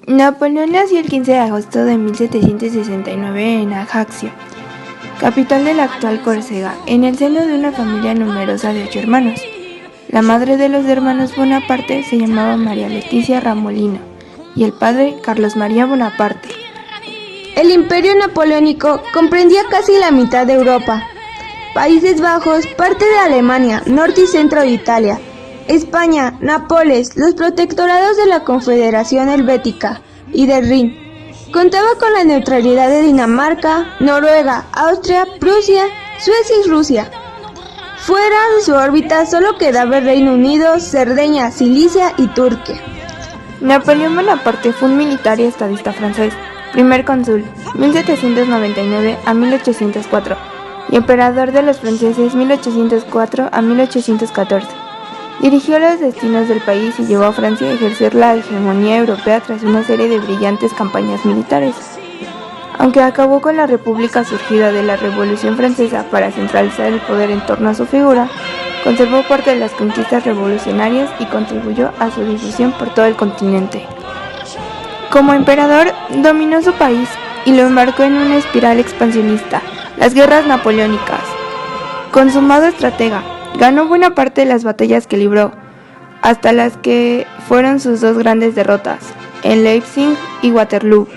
Napoleón nació el 15 de agosto de 1769 en Ajaccio, capital de la actual Córcega, en el seno de una familia numerosa de 8 hermanos. La madre de los hermanos Bonaparte se llamaba María Leticia Ramolino y el padre Carlos María Bonaparte. El imperio napoleónico comprendía casi la mitad de Europa, Países Bajos, parte de Alemania, norte y centro de Italia, España, Nápoles, los protectorados de la Confederación Helvética y del Rin. Contaba con la neutralidad de Dinamarca, Noruega, Austria, Prusia, Suecia y Rusia. Fuera de su órbita solo quedaba el Reino Unido, Cerdeña, Sicilia y Turquía. Napoleón Bonaparte fue un militar y estadista francés, primer cónsul, 1799 a 1804, y emperador de los franceses 1804 a 1814. Dirigió los destinos del país y llevó a Francia a ejercer la hegemonía europea tras una serie de brillantes campañas militares. Aunque acabó con la república surgida de la Revolución Francesa para centralizar el poder en torno a su figura, conservó parte de las conquistas revolucionarias y contribuyó a su difusión por todo el continente. Como emperador, dominó su país y lo embarcó en una espiral expansionista, las guerras napoleónicas. Consumado estratega, ganó buena parte de las batallas que libró, hasta las que fueron sus dos grandes derrotas, en Leipzig y Waterloo.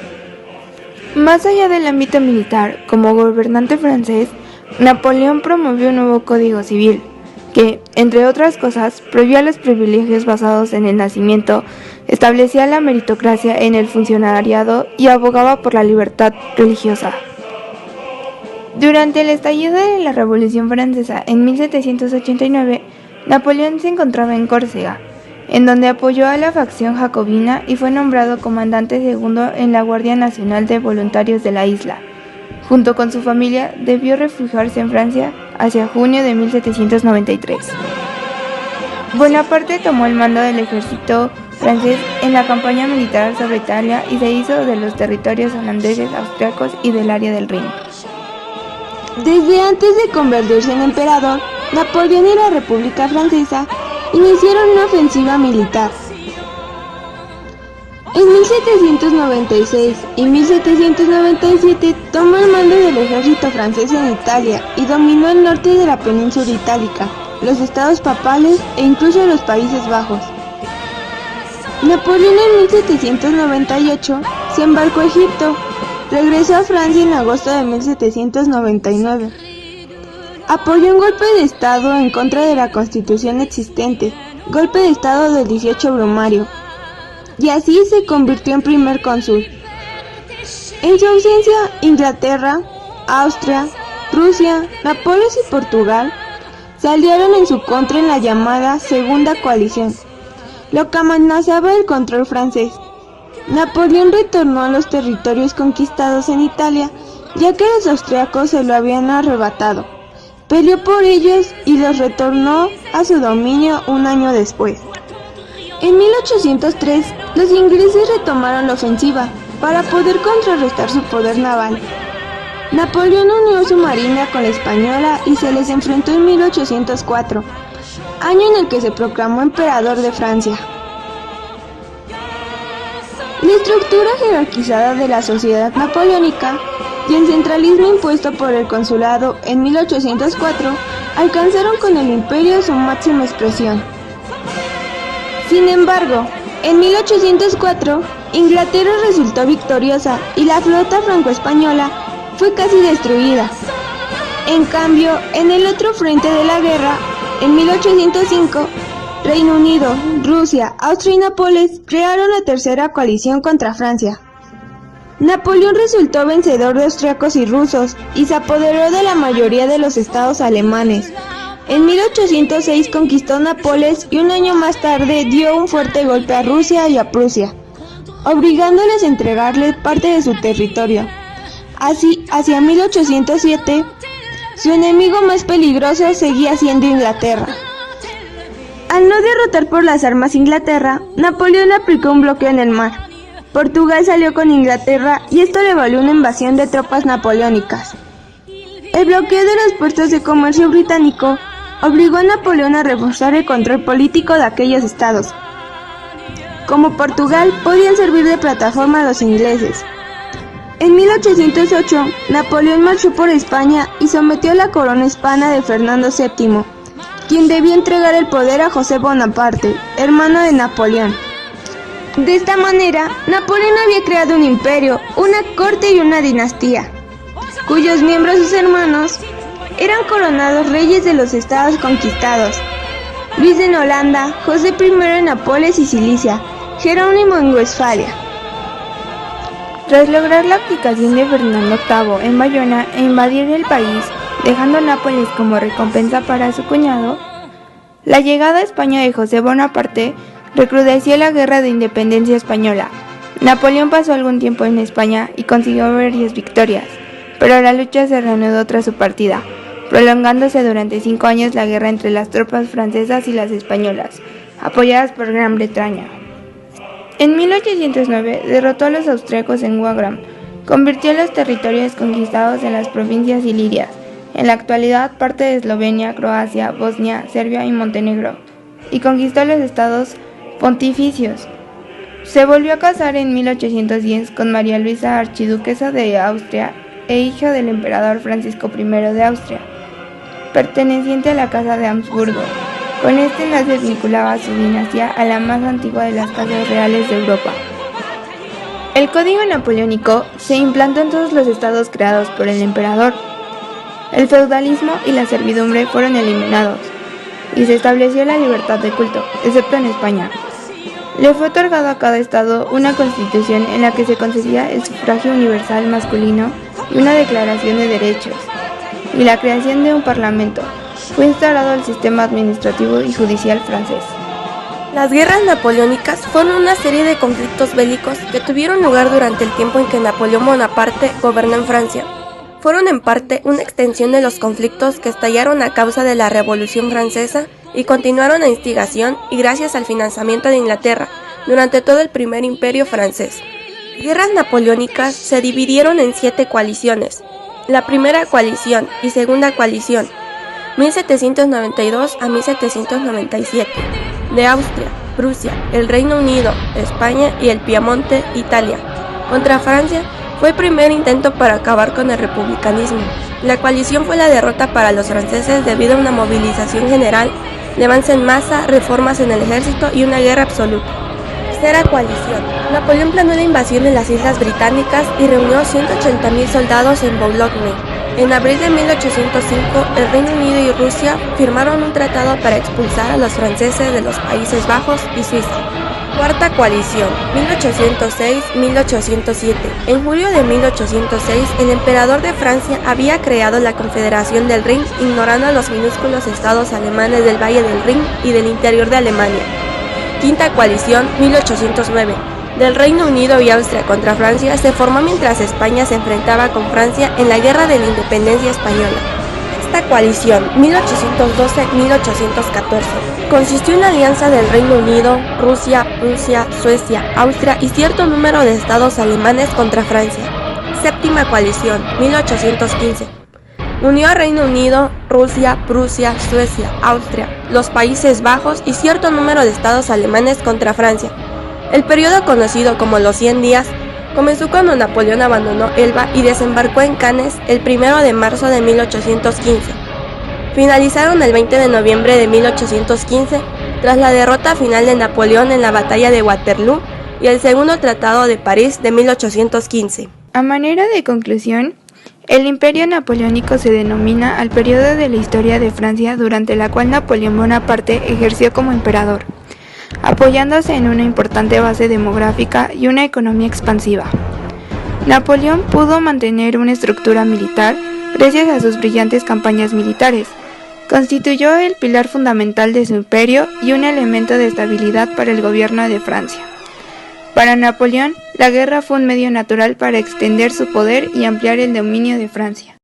Más allá del ámbito militar, como gobernante francés, Napoleón promovió un nuevo código civil, que, entre otras cosas, prohibía los privilegios basados en el nacimiento, establecía la meritocracia en el funcionariado y abogaba por la libertad religiosa. Durante el estallido de la Revolución Francesa en 1789, Napoleón se encontraba en Córcega, en donde apoyó a la facción jacobina y fue nombrado comandante segundo en la Guardia Nacional de Voluntarios de la isla. Junto con su familia, debió refugiarse en Francia hacia junio de 1793. Bonaparte tomó el mando del ejército francés en la campaña militar sobre Italia y se hizo de los territorios holandeses, austriacos y del área del Rin. Desde antes de convertirse en emperador, Napoleón y la República Francesa iniciaron una ofensiva militar. En 1796 y 1797 tomó el mando del ejército francés en Italia y dominó el norte de la península itálica, los estados papales e incluso los Países Bajos. Napoleón en 1798 se embarcó a Egipto. Regresó a Francia en agosto de 1799. Apoyó un golpe de Estado en contra de la Constitución existente, golpe de Estado del 18 Brumario, y así se convirtió en primer cónsul. En su ausencia, Inglaterra, Austria, Rusia, Nápoles y Portugal se aliaron en su contra en la llamada Segunda Coalición, lo que amenazaba el control francés. Napoleón retornó a los territorios conquistados en Italia, ya que los austriacos se lo habían arrebatado. Peleó por ellos y los retornó a su dominio un año después. En 1803, los ingleses retomaron la ofensiva para poder contrarrestar su poder naval. Napoleón unió su marina con la española y se les enfrentó en 1804, año en el que se proclamó emperador de Francia. La estructura jerarquizada de la sociedad napoleónica y el centralismo impuesto por el consulado en 1804 alcanzaron con el imperio su máxima expresión. Sin embargo, en 1804, Inglaterra resultó victoriosa y la flota franco-española fue casi destruida. En cambio, en el otro frente de la guerra, en 1805, Reino Unido, Rusia, Austria y Nápoles crearon la tercera coalición contra Francia. Napoleón resultó vencedor de austriacos y rusos y se apoderó de la mayoría de los estados alemanes. En 1806 conquistó Nápoles y un año más tarde dio un fuerte golpe a Rusia y a Prusia, obligándoles a entregarle parte de su territorio. Así, hacia 1807, su enemigo más peligroso seguía siendo Inglaterra. Al no derrotar por las armas Inglaterra, Napoleón aplicó un bloqueo en el mar. Portugal salió con Inglaterra y esto le valió una invasión de tropas napoleónicas. El bloqueo de los puertos de comercio británico obligó a Napoleón a reforzar el control político de aquellos estados. como Portugal, podían servir de plataforma a los ingleses. En 1808, Napoleón marchó por España y sometió a la corona hispana de Fernando VII, quien debía entregar el poder a José Bonaparte, hermano de Napoleón. De esta manera, Napoleón había creado un imperio, una corte y una dinastía, cuyos miembros, sus hermanos, eran coronados reyes de los estados conquistados: Luis en Holanda, José I en Nápoles y Sicilia, Jerónimo en Westfalia. Tras lograr la abdicación de Fernando VIII en Bayona e invadir el país, dejando Nápoles como recompensa para su cuñado, la llegada a España de José Bonaparte recrudeció la guerra de independencia española. Napoleón pasó algún tiempo en España y consiguió varias victorias, pero la lucha se reanudó tras su partida, prolongándose durante 5 años la guerra entre las tropas francesas y las españolas, apoyadas por Gran Bretaña. En 1809 derrotó a los austríacos en Wagram, convirtió los territorios conquistados en las provincias ilirias, en la actualidad parte de Eslovenia, Croacia, Bosnia, Serbia y Montenegro, y conquistó los estados pontificios. Se volvió a casar en 1810 con María Luisa, archiduquesa de Austria e hija del emperador Francisco I de Austria, perteneciente a la Casa de Habsburgo. Con este enlace vinculaba a su dinastía a la más antigua de las casas reales de Europa. El Código Napoleónico se implantó en todos los estados creados por el emperador. El feudalismo y la servidumbre fueron eliminados, y se estableció la libertad de culto, excepto en España. Le fue otorgado a cada estado una constitución en la que se concedía el sufragio universal masculino y una declaración de derechos, y la creación de un parlamento. Fue instaurado el sistema administrativo y judicial francés. Las guerras napoleónicas fueron una serie de conflictos bélicos que tuvieron lugar durante el tiempo en que Napoleón Bonaparte gobernó en Francia. Fueron en parte una extensión de los conflictos que estallaron a causa de la Revolución Francesa y continuaron a instigación y gracias al financiamiento de Inglaterra durante todo el primer imperio francés. Las guerras napoleónicas se dividieron en 7 coaliciones. La primera coalición y segunda coalición, 1792 a 1797, de Austria, Prusia, el Reino Unido, España y el Piamonte, Italia, contra Francia, fue el primer intento para acabar con el republicanismo. La coalición fue la derrota para los franceses debido a una movilización general, de avance en masa, reformas en el ejército y una guerra absoluta. Tercera coalición. Napoleón planeó la invasión de las Islas Británicas y reunió 180.000 soldados en Boulogne. En abril de 1805, el Reino Unido y Rusia firmaron un tratado para expulsar a los franceses de los Países Bajos y Suiza. Cuarta coalición, 1806-1807. En julio de 1806, el emperador de Francia había creado la Confederación del Rin, ignorando a los minúsculos estados alemanes del Valle del Rin y del interior de Alemania. Quinta coalición, 1809. Del Reino Unido y Austria contra Francia se formó mientras España se enfrentaba con Francia en la Guerra de la Independencia Española. Esta coalición, 1812-1814, consistió en la alianza del Reino Unido, Rusia, Prusia, Suecia, Austria y cierto número de estados alemanes contra Francia. Séptima coalición, 1815. Unió a Reino Unido, Rusia, Prusia, Suecia, Austria, los Países Bajos y cierto número de estados alemanes contra Francia. El periodo conocido como los 100 días comenzó cuando Napoleón abandonó Elba y desembarcó en Cannes el 1 de marzo de 1815. Finalizaron el 20 de noviembre de 1815 tras la derrota final de Napoleón en la batalla de Waterloo y el Segundo Tratado de París de 1815. A manera de conclusión, el Imperio Napoleónico se denomina al periodo de la historia de Francia durante la cual Napoleón Bonaparte ejerció como emperador, apoyándose en una importante base demográfica y una economía expansiva. Napoleón pudo mantener una estructura militar gracias a sus brillantes campañas militares. Constituyó el pilar fundamental de su imperio y un elemento de estabilidad para el gobierno de Francia. Para Napoleón, la guerra fue un medio natural para extender su poder y ampliar el dominio de Francia.